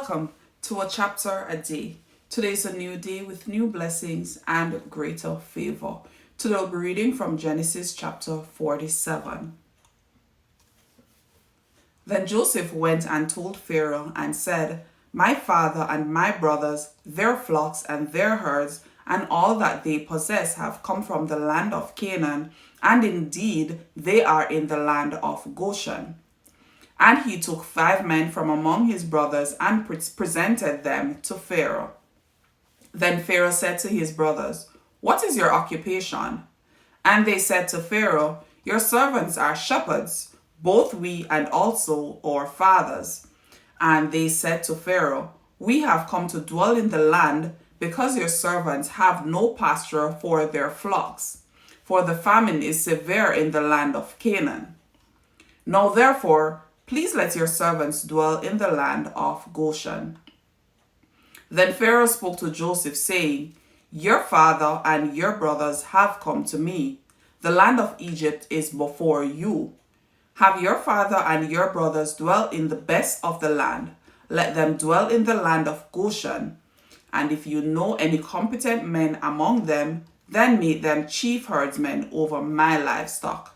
Welcome to a chapter a day. Today is a new day with new blessings and greater favor. Today we'll be reading from Genesis chapter 47. Then Joseph went and told Pharaoh and said, My father and my brothers, their flocks and their herds, and all that they possess have come from the land of Canaan, and indeed they are in the land of Goshen. And he took 5 men from among his brothers and presented them to Pharaoh. Then Pharaoh said to his brothers, What is your occupation? And they said to Pharaoh, Your servants are shepherds, both we and also our fathers. And they said to Pharaoh, We have come to dwell in the land because your servants have no pasture for their flocks, for the famine is severe in the land of Canaan. Now therefore, please let your servants dwell in the land of Goshen. Then Pharaoh spoke to Joseph, saying, Your father and your brothers have come to me. The land of Egypt is before you. Have your father and your brothers dwell in the best of the land. Let them dwell in the land of Goshen. And if you know any competent men among them, then make them chief herdsmen over my livestock.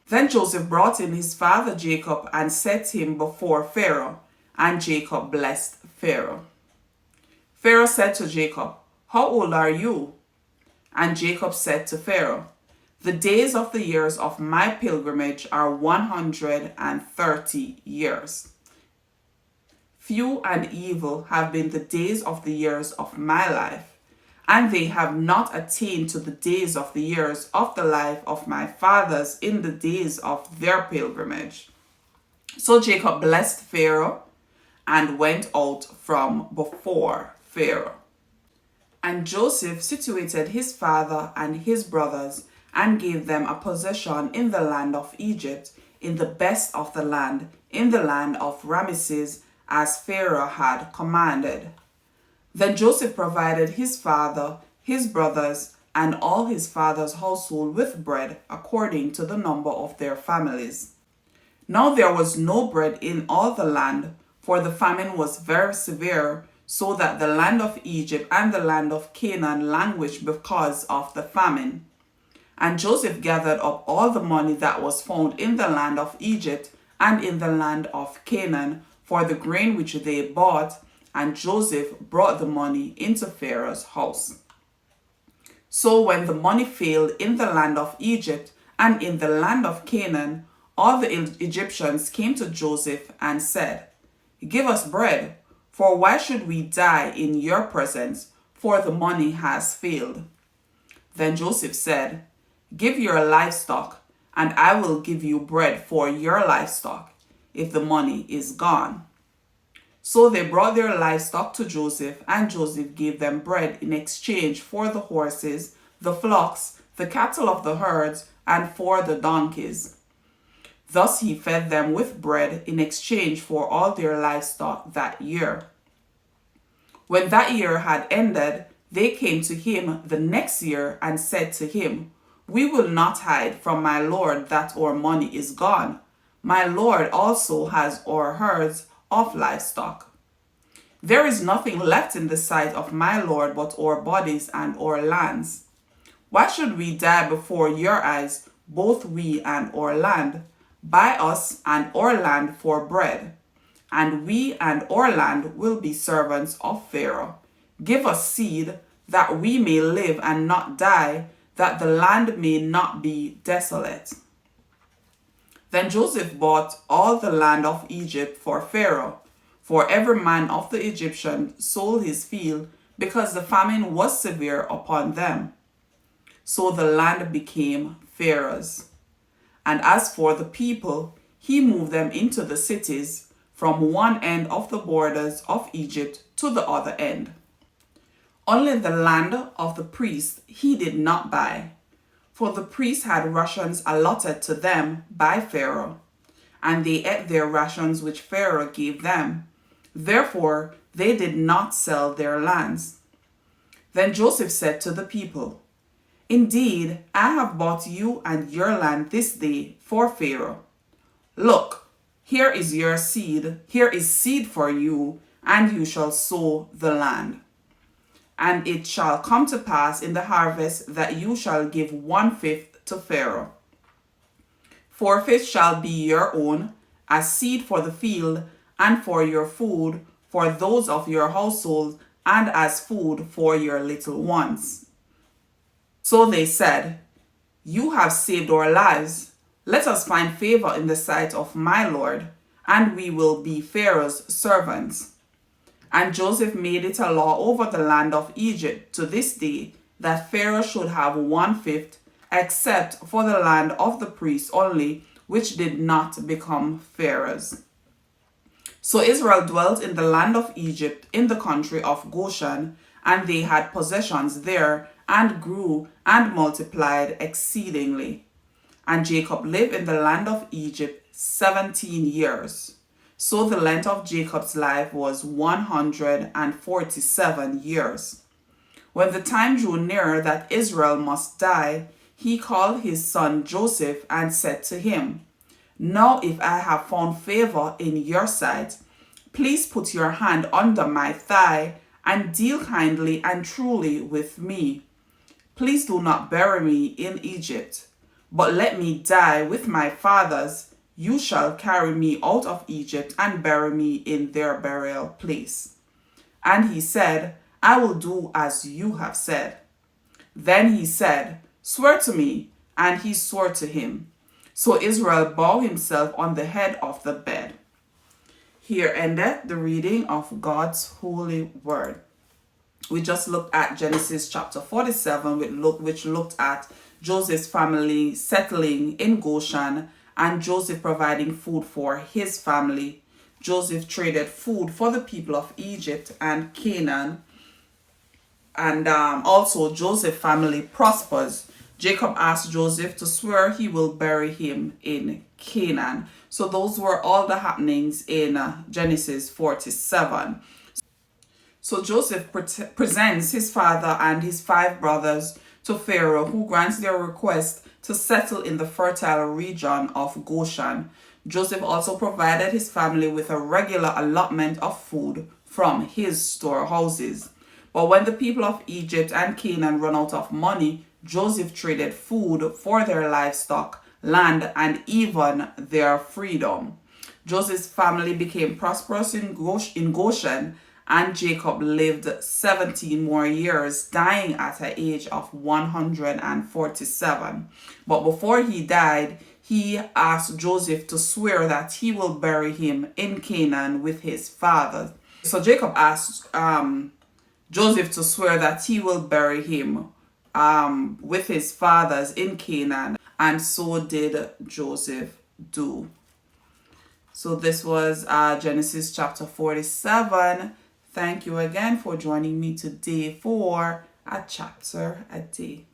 Then Joseph brought in his father Jacob and set him before Pharaoh, and Jacob blessed Pharaoh. Pharaoh said to Jacob, How old are you? And Jacob said to Pharaoh, The days of the years of my pilgrimage are 130 years. Few and evil have been the days of the years of my life, and they have not attained to the days of the years of the life of my fathers in the days of their pilgrimage. So Jacob blessed Pharaoh and went out from before Pharaoh. And Joseph situated his father and his brothers and gave them a possession in the land of Egypt, in the best of the land, in the land of Ramesses, as Pharaoh had commanded. Then Joseph provided his father, his brothers, and all his father's household with bread according to the number of their families. Now there was no bread in all the land, for the famine was very severe, so that the land of Egypt and the land of Canaan languished because of the famine. And Joseph gathered up all the money that was found in the land of Egypt and in the land of Canaan for the grain which they bought, and Joseph brought the money into Pharaoh's house. So when the money failed in the land of Egypt and in the land of Canaan, all the Egyptians came to Joseph and said, Give us bread, for why should we die in your presence, for the money has failed? Then Joseph said, Give your livestock, and I will give you bread for your livestock, if the money is gone. So they brought their livestock to Joseph, and Joseph gave them bread in exchange for the horses, the flocks, the cattle of the herds, and for the donkeys. Thus he fed them with bread in exchange for all their livestock that year. When that year had ended, they came to him the next year and said to him, We will not hide from my lord that our money is gone. My lord also has our herds of livestock. There is nothing left in the sight of my lord but our bodies and our lands. Why should we die before your eyes, both we and our land? Buy us and our land for bread, and we and our land will be servants of Pharaoh. Give us seed, that we may live and not die, that the land may not be desolate. Then Joseph bought all the land of Egypt for Pharaoh, for every man of the Egyptians sold his field, because the famine was severe upon them. So the land became Pharaoh's. And as for the people, he moved them into the cities, from one end of the borders of Egypt to the other end. Only the land of the priests he did not buy, for the priests had rations allotted to them by Pharaoh, and they ate their rations which Pharaoh gave them. Therefore they did not sell their lands. Then Joseph said to the people, Indeed, I have bought you and your land this day for Pharaoh. Look, here is seed for you, and you shall sow the land. And it shall come to pass in the harvest that you shall give 1/5 to Pharaoh. 4/5 shall be your own, as seed for the field, and for your food, for those of your household, and as food for your little ones. So they said, You have saved our lives. Let us find favor in the sight of my Lord, and we will be Pharaoh's servants. And Joseph made it a law over the land of Egypt to this day that Pharaoh should have 1/5, except for the land of the priests only, which did not become Pharaoh's. So Israel dwelt in the land of Egypt in the country of Goshen, and they had possessions there, and grew and multiplied exceedingly. And Jacob lived in the land of Egypt 17 years. So the length of Jacob's life was 147 years. When the time drew near that Israel must die, he called his son Joseph and said to him, Now if I have found favor in your sight, please put your hand under my thigh and deal kindly and truly with me. Please do not bury me in Egypt, but let me die with my fathers. You shall carry me out of Egypt and bury me in their burial place. And he said, I will do as you have said. Then he said, Swear to me. And he swore to him. So Israel bowed himself on the head of the bed. Here endeth the reading of God's holy word. We just looked at Genesis chapter 47, which looked at Joseph's family settling in Goshen and Joseph providing food for his family. Joseph traded food for the people of Egypt and Canaan. And also Joseph's family prospers. Jacob asked Joseph to swear he will bury him in Canaan. So those were all the happenings in Genesis 47. So Joseph presents his father and his 5 brothers to Pharaoh, who grants their request to settle in the fertile region of Goshen. Joseph also provided his family with a regular allotment of food from his storehouses. But when the people of Egypt and Canaan run out of money, Joseph traded food for their livestock, land, and even their freedom. Joseph's family became prosperous in Goshen, and Jacob lived 17 more years, dying at the age of 147. But before he died, he asked Joseph to swear that he will bury him in Canaan with his father. So Jacob asked Joseph to swear that he will bury him with his fathers in Canaan, and so did Joseph do. So this was Genesis chapter 47. Thank you again for joining me today for a chapter a day.